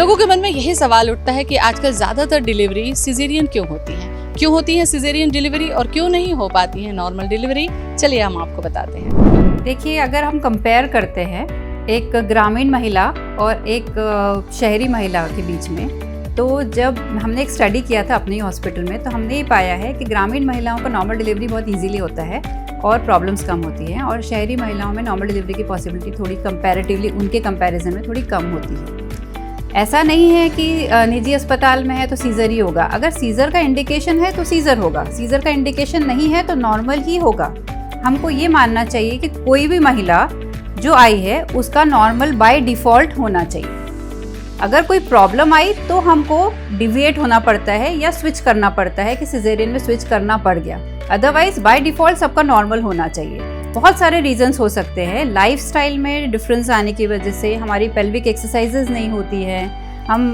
लोगों के मन में यही सवाल उठता है कि आजकल ज़्यादातर डिलीवरी सिजेरियन क्यों होती है, क्यों होती है सिजेरियन डिलीवरी और क्यों नहीं हो पाती है नॉर्मल डिलीवरी। चलिए हम आपको बताते हैं। देखिए, अगर हम कंपेयर करते हैं एक ग्रामीण महिला और एक शहरी महिला के बीच में, तो जब हमने एक स्टडी किया था अपने हॉस्पिटल में, तो हमने ये पाया है कि ग्रामीण महिलाओं का नॉर्मल डिलीवरी बहुत इजीली होता है और प्रॉब्लम्स कम होती हैं, और शहरी महिलाओं में नॉर्मल डिलीवरी की पॉसिबिलिटी थोड़ी कंपैरेटिवली उनके कंपैरिजन में थोड़ी कम होती है। ऐसा नहीं है कि निजी अस्पताल में है तो सीज़र ही होगा। अगर सीज़र का इंडिकेशन है तो सीज़र होगा, सीज़र का इंडिकेशन नहीं है तो नॉर्मल ही होगा। हमको ये मानना चाहिए कि कोई भी महिला जो आई है उसका नॉर्मल बाय डिफ़ॉल्ट होना चाहिए। अगर कोई प्रॉब्लम आई तो हमको डिविएट होना पड़ता है या स्विच करना पड़ता है कि सिजेरियन में स्विच करना पड़ गया, अदरवाइज बाय डिफ़ॉल्ट सबका नॉर्मल होना चाहिए। बहुत सारे रीजंस हो सकते हैं। लाइफस्टाइल में डिफरेंस आने की वजह से हमारी पेल्विक एक्सरसाइजेज नहीं होती है, हम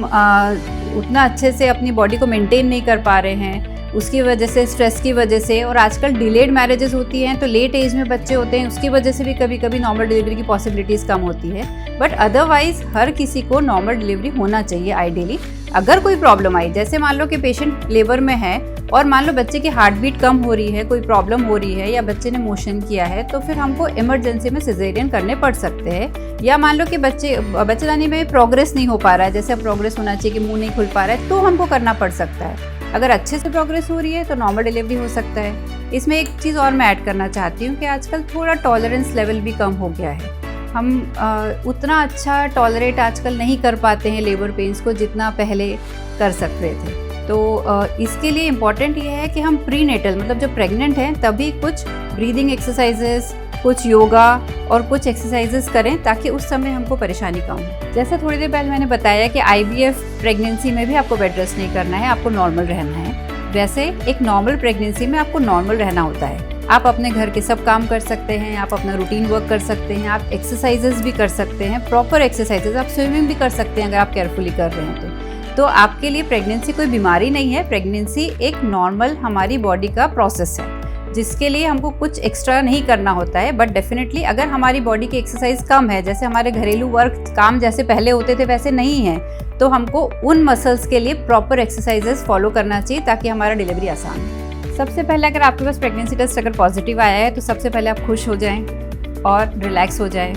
उतना अच्छे से अपनी बॉडी को मेंटेन नहीं कर पा रहे हैं, उसकी वजह से, स्ट्रेस की वजह से, और आजकल डिलेड मैरिजेस होती हैं तो लेट एज में बच्चे होते हैं, उसकी वजह से भी कभी कभी नॉर्मल डिलीवरी की पॉसिबिलिटीज़ कम होती है। बट अदरवाइज हर किसी को नॉर्मल डिलीवरी होना चाहिए आइडियली। अगर कोई प्रॉब्लम आई, जैसे मान लो कि पेशेंट लेबर में है और मान लो बच्चे की हार्ट बीट कम हो रही है, कोई प्रॉब्लम हो रही है, या बच्चे ने मोशन किया है, तो फिर हमको इमरजेंसी में सिजेरियन करने पड़ सकते हैं। या मान लो कि बच्चेदानी में प्रोग्रेस नहीं हो पा रहा है, जैसे प्रोग्रेस होना चाहिए कि मुंह नहीं खुल पा रहा है, तो हमको करना पड़ सकता है। अगर अच्छे से प्रोग्रेस हो रही है तो नॉर्मल डिलीवरी हो सकता है। इसमें एक चीज़ और मैं ऐड करना चाहती हूँ कि आजकल थोड़ा टॉलरेंस लेवल भी कम हो गया है। हम उतना अच्छा टॉलरेट आजकल नहीं कर पाते हैं लेबर पेन्स को जितना पहले कर सकते थे। तो इसके लिए इम्पॉर्टेंट ये है कि हम प्री नेटल, मतलब जब प्रेग्नेंट हैं तभी कुछ ब्रीदिंग एक्सरसाइजेस, कुछ योगा और कुछ एक्सरसाइजेस करें ताकि उस समय हमको परेशानी कम हो। जैसे थोड़ी देर पहले मैंने बताया कि IVF प्रेगनेंसी में भी आपको बेड रेस्ट नहीं करना है, आपको नॉर्मल रहना है। वैसे एक नॉर्मल प्रेगनेंसी में आपको नॉर्मल रहना होता है। आप अपने घर के सब काम कर सकते हैं, आप अपना रूटीन वर्क कर सकते हैं, आप एक्सरसाइजेस भी कर सकते हैं, प्रॉपर एक्सरसाइजेस, आप स्विमिंग भी कर सकते हैं अगर आप केयरफुली कर रहे हैं तो आपके लिए प्रेगनेंसी कोई बीमारी नहीं है। प्रेगनेंसी एक नॉर्मल हमारी बॉडी का प्रोसेस है जिसके लिए हमको कुछ एक्स्ट्रा नहीं करना होता है। बट डेफिनेटली अगर हमारी बॉडी की एक्सरसाइज कम है, जैसे हमारे घरेलू वर्क काम जैसे पहले होते थे वैसे नहीं है, तो हमको उन मसल्स के लिए प्रॉपर एक्सरसाइजेस फॉलो करना चाहिए ताकि हमारा डिलीवरी आसान हो। सबसे पहले अगर आपके पास प्रेगनेंसी टेस्ट अगर पॉजिटिव आया है तो सबसे पहले आप खुश हो जाएं और रिलैक्स हो जाएं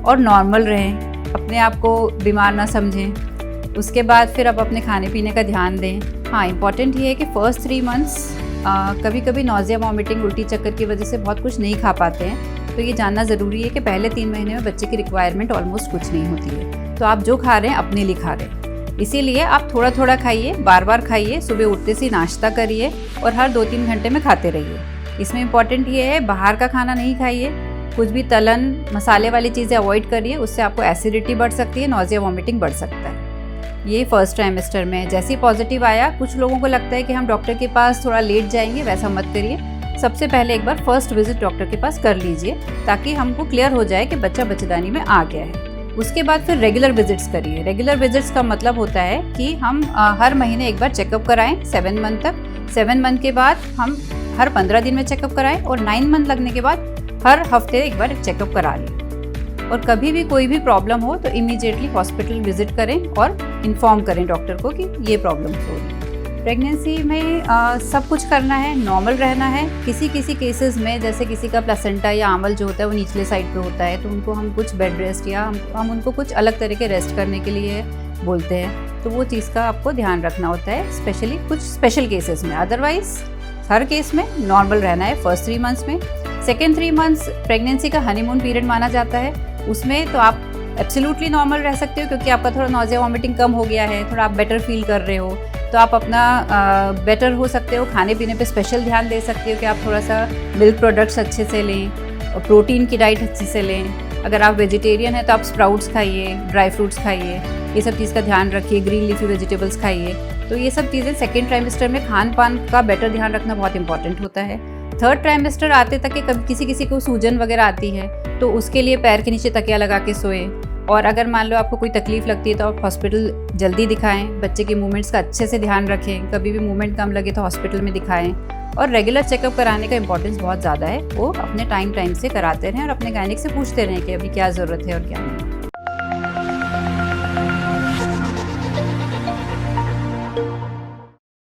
और नॉर्मल रहें, अपने आप को बीमार ना समझें। उसके बाद फिर आप अपने खाने पीने का ध्यान दें। हाँ, इम्पॉर्टेंट ये है कि फर्स्ट 3 मंथ्स कभी कभी नॉजिया, वॉमिटिंग, उल्टी चक्कर की वजह से बहुत कुछ नहीं खा पाते हैं, तो ये जानना ज़रूरी है कि पहले 3 महीने में बच्चे की रिक्वायरमेंट ऑलमोस्ट कुछ नहीं होती है। तो आप जो खा रहे हैं अपने लिए खा रहे हैं, इसीलिए आप थोड़ा थोड़ा खाइए, बार बार खाइए, सुबह उठते से नाश्ता करिए और हर 2-3 घंटे में खाते रहिए। इसमें इम्पॉर्टेंट ये है बाहर का खाना नहीं खाइए, कुछ भी तलन मसाले वाली चीज़ें अवॉइड करिए, उससे आपको एसिडिटी बढ़ सकती है, नॉजिया, वॉमिटिंग बढ़ सकता है। ये फर्स्ट ट्राइमेस्टर में जैसे ही पॉजिटिव आया, कुछ लोगों को लगता है कि हम डॉक्टर के पास थोड़ा लेट जाएंगे, वैसा मत करिए। सबसे पहले एक बार फर्स्ट विजिट डॉक्टर के पास कर लीजिए ताकि हमको क्लियर हो जाए कि बच्चा बच्चेदानी में आ गया है। उसके बाद फिर रेगुलर विजिट्स करिए। रेगुलर विजिट्स का मतलब होता है कि हम हर महीने एक बार चेकअप कराएं 7 मंथ तक। 7 मंथ के बाद हम हर 15 दिन में चेकअप कराएं और 9 मंथ लगने के बाद हर हफ्ते एक बार चेकअप करा लें। और कभी भी कोई भी प्रॉब्लम हो तो इमीडिएटली हॉस्पिटल विजिट करें और इन्फॉर्म करें डॉक्टर को कि ये प्रॉब्लम हो रही है। प्रेगनेंसी में सब कुछ करना है, नॉर्मल रहना है। किसी किसी केसेस में, जैसे किसी का प्लेसेंटा या आंवल जो होता है वो निचले साइड पे होता है, तो उनको हम कुछ बेड रेस्ट या हम उनको कुछ अलग तरह के रेस्ट करने के लिए बोलते हैं, तो वो चीज़ का आपको ध्यान रखना होता है, स्पेशली कुछ स्पेशल केसेस में। अदरवाइज हर केस में नॉर्मल रहना है फर्स्ट 3 मंथ्स में। सेकेंड 3 मंथ्स प्रेगनेंसी का हनीमून पीरियड माना जाता है, उसमें तो आप एब्सोल्युटली नॉर्मल रह सकते हो क्योंकि आपका थोड़ा नॉजिया, वॉमिटिंग कम हो गया है, थोड़ा आप बेटर फील कर रहे हो, तो आप अपना बेटर हो सकते हो। खाने पीने पे स्पेशल ध्यान दे सकते हो कि आप थोड़ा सा मिल्क प्रोडक्ट्स अच्छे से लें और प्रोटीन की डाइट अच्छे से लें। अगर आप वेजिटेरियन हैं तो आप स्प्राउट्स खाइए, ड्राई फ्रूट्स खाइए, ये सब चीज़ का ध्यान रखिए, ग्रीन लीफी वेजिटेबल्स खाइए। तो ये सब चीज़ें सेकेंड ट्राइमेस्टर में खान पान का बेटर ध्यान रखना बहुत इंपॉर्टेंट होता है। थर्ड ट्राइमेस्टर आते तक कभी किसी किसी को सूजन वगैरह आती है तो उसके लिए पैर के नीचे तकिया लगा के सोए, और अगर मान लो आपको कोई तकलीफ लगती है तो आप हॉस्पिटल जल्दी दिखाएं। बच्चे के मूवमेंट्स का अच्छे से ध्यान रखें, कभी भी मूवमेंट कम लगे तो हॉस्पिटल में दिखाएं। और रेगुलर चेकअप कराने का इंपॉर्टेंस बहुत ज़्यादा है, वो अपने टाइम से कराते रहें और अपने गायनिक से पूछते रहें कि अभी क्या ज़रूरत है और क्या नहीं।